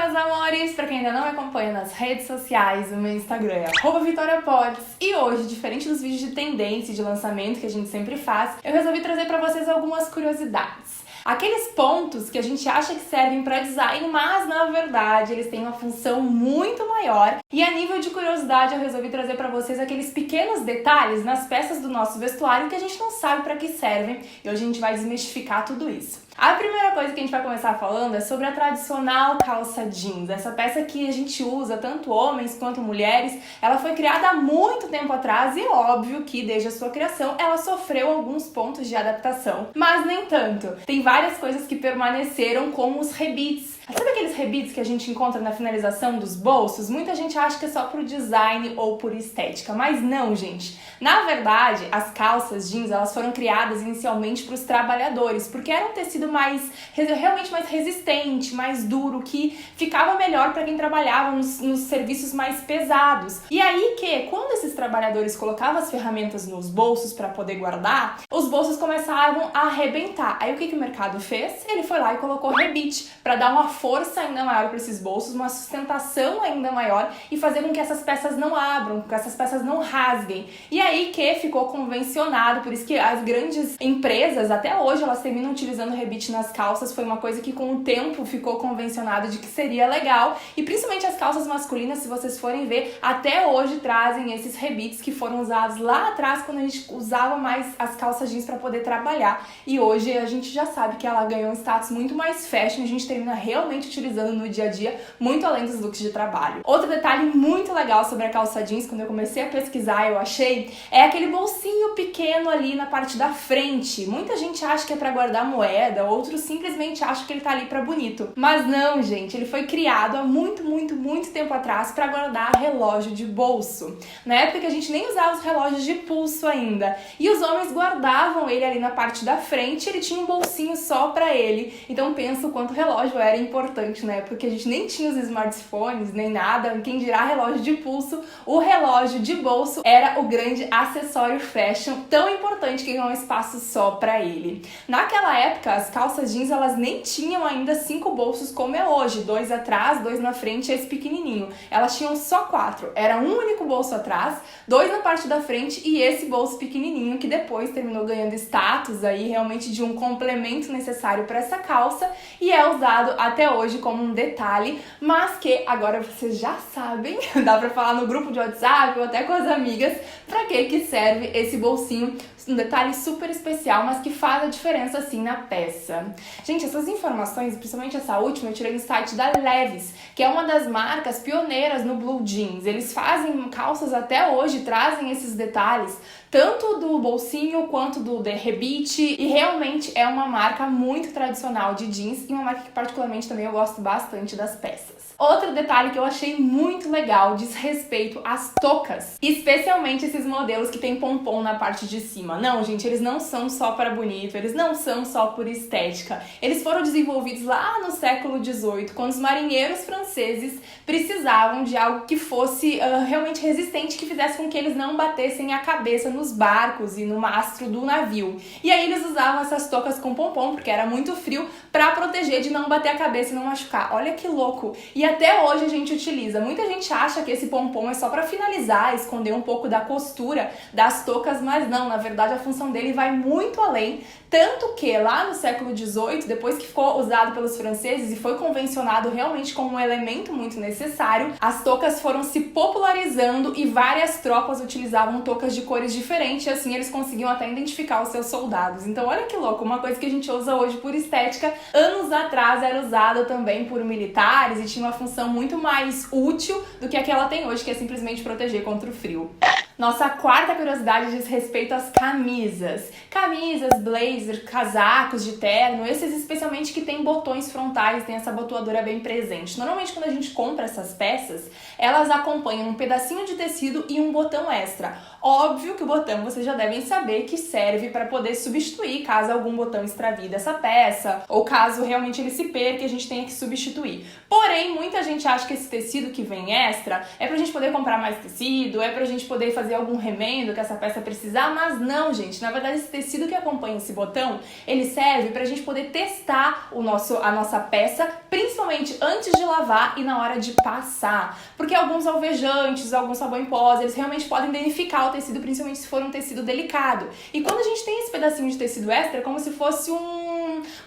meus amores! Pra quem ainda não me acompanha nas redes sociais, o meu Instagram é @VitoriaPods. E hoje, diferente dos vídeos de tendência e de lançamento que a gente sempre faz, eu resolvi trazer pra vocês algumas curiosidades. Aqueles pontos que a gente acha que servem para design, mas na verdade eles têm uma função muito maior. E a nível de curiosidade eu resolvi trazer para vocês aqueles pequenos detalhes nas peças do nosso vestuário que a gente não sabe para que servem. E hoje a gente vai desmistificar tudo isso. A primeira coisa que a gente vai começar falando é sobre a tradicional calça jeans. Essa peça que a gente usa, tanto homens quanto mulheres, ela foi criada há muito tempo atrás e óbvio que desde a sua criação ela sofreu alguns pontos de adaptação, mas nem tanto. Tem várias coisas que permaneceram, como os rebites. Sabe aqueles rebites que a gente encontra na finalização dos bolsos? Muita gente acha que é só por design ou por estética, mas não, gente. Na verdade, as calças jeans, elas foram criadas inicialmente para os trabalhadores, porque era um tecido realmente mais resistente, mais duro, que ficava melhor para quem trabalhava nos serviços mais pesados. E aí que, quando esses trabalhadores colocavam as ferramentas nos bolsos para poder guardar, os bolsos começavam a arrebentar. Aí o que o mercado fez? Ele foi lá e colocou rebite para dar uma força ainda maior para esses bolsos, uma sustentação ainda maior e fazer com que essas peças não abram, com que essas peças não rasguem. E aí que ficou convencionado, por isso que as grandes empresas, até hoje, elas terminam utilizando rebite nas calças. Foi uma coisa que com o tempo ficou convencionado de que seria legal. E principalmente as calças masculinas, se vocês forem ver, até hoje trazem esses rebites que foram usados lá atrás, quando a gente usava mais as calças jeans para poder trabalhar. E hoje a gente já sabe que ela ganhou um status muito mais fashion, a gente termina realmente utilizando no dia a dia, muito além dos looks de trabalho. Outro detalhe muito legal sobre a calça jeans, quando eu comecei a pesquisar, eu achei, é aquele bolsinho pequeno ali na parte da frente. Muita gente acha que é para guardar moeda, outros simplesmente acham que ele tá ali para bonito. Mas não, gente, ele foi criado há muito tempo atrás para guardar relógio de bolso. Na época que a gente nem usava os relógios de pulso ainda. E os homens guardavam ele ali na parte da frente, ele tinha um bolsinho só para ele. Então pensa o quanto o relógio era importante, né? Porque a gente nem tinha os smartphones, nem nada, quem dirá relógio de pulso. O relógio de bolso era o grande acessório fashion, tão importante que ganhou um espaço só para ele. Naquela época, as calças jeans, elas nem tinham ainda 5 bolsos como é hoje, 2 atrás, 2 na frente e esse pequenininho. Elas tinham só 4, era um único bolso atrás, 2 na parte da frente e esse bolso pequenininho que depois terminou ganhando status aí realmente de um complemento necessário para essa calça e é usado até hoje como um detalhe, mas que agora vocês já sabem, dá pra falar no grupo de WhatsApp ou até com as amigas, pra que serve esse bolsinho, um detalhe super especial, mas que faz a diferença assim na peça. Gente, essas informações, principalmente essa última, eu tirei no site da Levi's, que é uma das marcas pioneiras no blue jeans. Eles fazem calças até hoje, trazem esses detalhes, tanto do bolsinho quanto do rebite, e realmente é uma marca muito tradicional de jeans e uma marca que particularmente também eu gosto bastante das peças. Outro detalhe que eu achei muito legal diz respeito às toucas, especialmente esses modelos que tem pompom na parte de cima. Não, gente, eles não são só para bonito, eles não são só por estética. Eles foram desenvolvidos lá no século XVIII, quando os marinheiros franceses precisavam de algo que fosse realmente resistente, que fizesse com que eles não batessem a cabeça nos barcos e no mastro do navio. E aí eles usavam essas toucas com pompom, porque era muito frio, para proteger de não bater a cabeça e não machucar. Olha que louco! E até hoje a gente utiliza. Muita gente acha que esse pompom é só para finalizar, esconder um pouco da costura das toucas, mas não, na verdade a função dele vai muito além, tanto que lá no século XVIII, depois que ficou usado pelos franceses e foi convencionado realmente como um elemento muito necessário, as toucas foram se popularizando e várias tropas utilizavam toucas de cores diferentes e assim eles conseguiam até identificar os seus soldados. Então olha que louco, uma coisa que a gente usa hoje por estética, anos atrás era usada também por militares e tinha uma função muito mais útil do que a que ela tem hoje, que é simplesmente proteger contra o frio. Nossa quarta curiosidade diz respeito às camisas. Camisas, blazer, casacos de terno, esses especialmente que tem botões frontais, tem essa abotoadora bem presente. Normalmente quando a gente compra essas peças, elas acompanham um pedacinho de tecido e um botão extra. Óbvio que o botão vocês já devem saber que serve para poder substituir caso algum botão extravie dessa peça ou caso realmente ele se perca e a gente tenha que substituir. Porém, muita gente acha que esse tecido que vem extra é pra gente poder comprar mais tecido, é pra gente poder fazer fazer algum remendo que essa peça precisar, mas não, gente. Na verdade, esse tecido que acompanha esse botão, ele serve pra gente poder testar a nossa peça, principalmente antes de lavar e na hora de passar. Porque alguns alvejantes, alguns sabão em pó, eles realmente podem danificar o tecido, principalmente se for um tecido delicado. E quando a gente tem esse pedacinho de tecido extra, é como se fosse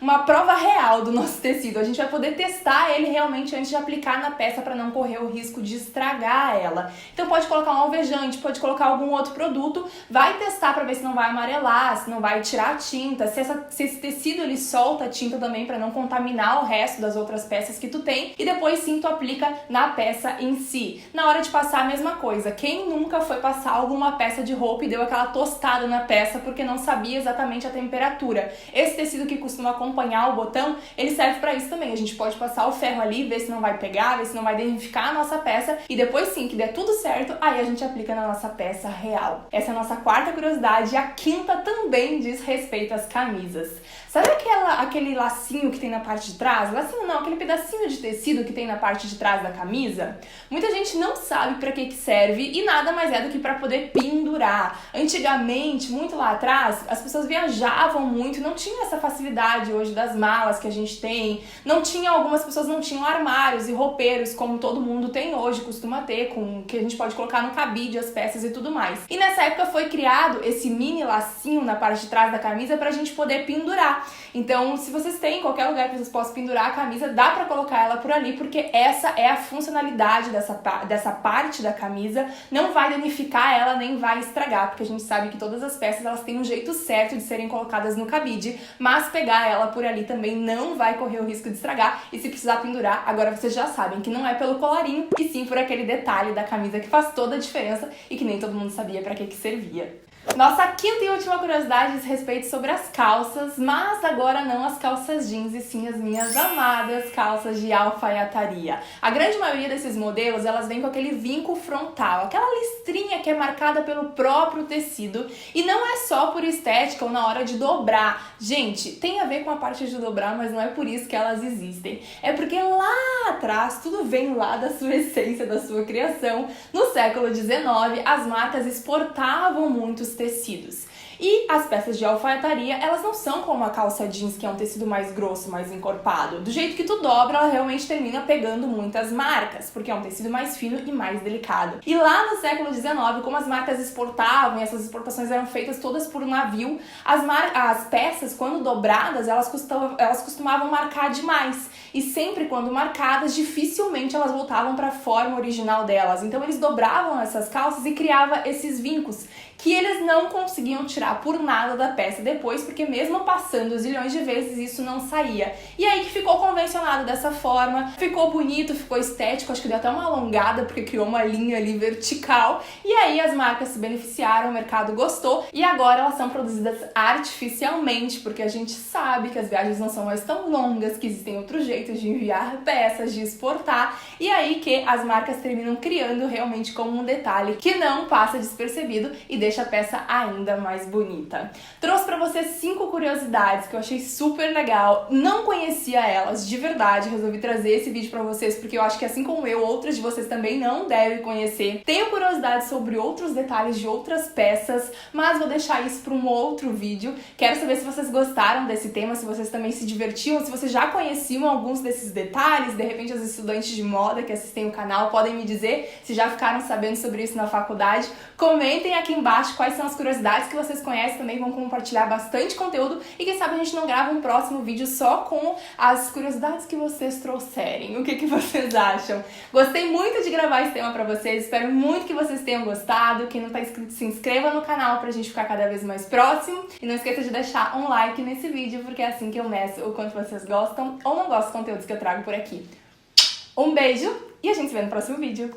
uma prova real do nosso tecido. A gente vai poder testar ele realmente antes de aplicar na peça para não correr o risco de estragar ela. Então pode colocar um alvejante, pode colocar algum outro produto, vai testar para ver se não vai amarelar, se não vai tirar a tinta, se esse tecido ele solta a tinta também para não contaminar o resto das outras peças que tu tem, e depois sim tu aplica na peça em si. Na hora de passar a mesma coisa. Quem nunca foi passar alguma peça de roupa e deu aquela tostada na peça porque não sabia exatamente a temperatura? Esse tecido que costuma acompanhar o botão, ele serve para isso também. A gente pode passar o ferro ali, ver se não vai pegar, ver se não vai danificar a nossa peça, e depois sim, que der tudo certo, aí a gente aplica na nossa peça real. Essa é a nossa quarta curiosidade, e a quinta também diz respeito às camisas. Sabe aquele lacinho que tem na parte de trás? Lacinho não, aquele pedacinho de tecido que tem na parte de trás da camisa? Muita gente não sabe para que serve e nada mais é do que para poder pendurar. Antigamente, muito lá atrás, as pessoas viajavam muito, não tinha essa facilidade hoje das malas que a gente tem, algumas pessoas não tinham armários e roupeiros como todo mundo tem hoje, costuma ter, com que a gente pode colocar no cabide as peças e tudo mais. E nessa época foi criado esse mini lacinho na parte de trás da camisa pra gente poder pendurar. Então, se vocês têm em qualquer lugar que vocês possam pendurar a camisa, dá pra colocar ela por ali, porque essa é a funcionalidade dessa parte da camisa, não vai danificar ela, nem vai estragar, porque a gente sabe que todas as peças elas têm um jeito certo de serem colocadas no cabide, mas pegar ela por ali também não vai correr o risco de estragar, e se precisar pendurar, agora vocês já sabem que não é pelo colarinho, e sim por aquele detalhe da camisa que faz toda a diferença e que nem todo mundo sabia pra que servia. Nossa quinta e última curiosidade diz respeito sobre as calças, mas agora não as calças jeans, e sim as minhas amadas calças de alfaiataria. A grande maioria desses modelos, elas vêm com aquele vinco frontal, aquela listrinha que é marcada pelo próprio tecido, e não é só por estética ou na hora de dobrar. Gente, tem a ver com a parte de dobrar, mas não é por isso que elas existem. É porque lá atrás, tudo vem lá da sua essência, da sua criação. No século XIX, as marcas exportavam muitos tecidos. E as peças de alfaiataria, elas não são como a calça jeans, que é um tecido mais grosso, mais encorpado. Do jeito que tu dobra, ela realmente termina pegando muitas marcas, porque é um tecido mais fino e mais delicado. E lá no século XIX, como as marcas exportavam, e essas exportações eram feitas todas por navio, as peças, quando dobradas, elas costumavam marcar demais. E sempre quando marcadas, dificilmente elas voltavam para a forma original delas. Então eles dobravam essas calças e criavam esses vincos, que eles não conseguiam tirar por nada da peça depois, porque mesmo passando zilhões de vezes, isso não saía. E aí que ficou convencionado dessa forma, ficou bonito, ficou estético, acho que deu até uma alongada, porque criou uma linha ali vertical, e aí as marcas se beneficiaram, o mercado gostou, e agora elas são produzidas artificialmente, porque a gente sabe que as viagens não são mais tão longas, que existem outros jeitos de enviar peças, de exportar, e aí que as marcas terminam criando realmente como um detalhe que não passa despercebido e deixa a peça ainda mais bonita. Trouxe pra vocês 5 curiosidades que eu achei super legal, não conhecia elas, de verdade, resolvi trazer esse vídeo pra vocês porque eu acho que assim como eu, outras de vocês também não devem conhecer. Tenho curiosidade sobre outros detalhes de outras peças, mas vou deixar isso pra um outro vídeo. Quero saber se vocês gostaram desse tema, se vocês também se divertiam, se vocês já conheciam alguns desses detalhes, de repente as estudantes de moda que assistem o canal podem me dizer se já ficaram sabendo sobre isso na faculdade. Comentem aqui embaixo quais são as curiosidades que vocês conhecem também, vão compartilhar bastante conteúdo e quem sabe a gente não grava um próximo vídeo só com as curiosidades que vocês trouxerem. O que vocês acham? Gostei muito de gravar esse tema pra vocês, espero muito que vocês tenham gostado. Quem não tá inscrito, se inscreva no canal pra gente ficar cada vez mais próximo e não esqueça de deixar um like nesse vídeo, porque é assim que eu meço o quanto vocês gostam ou não gostam dos conteúdos que eu trago por aqui. Um beijo e a gente se vê no próximo vídeo.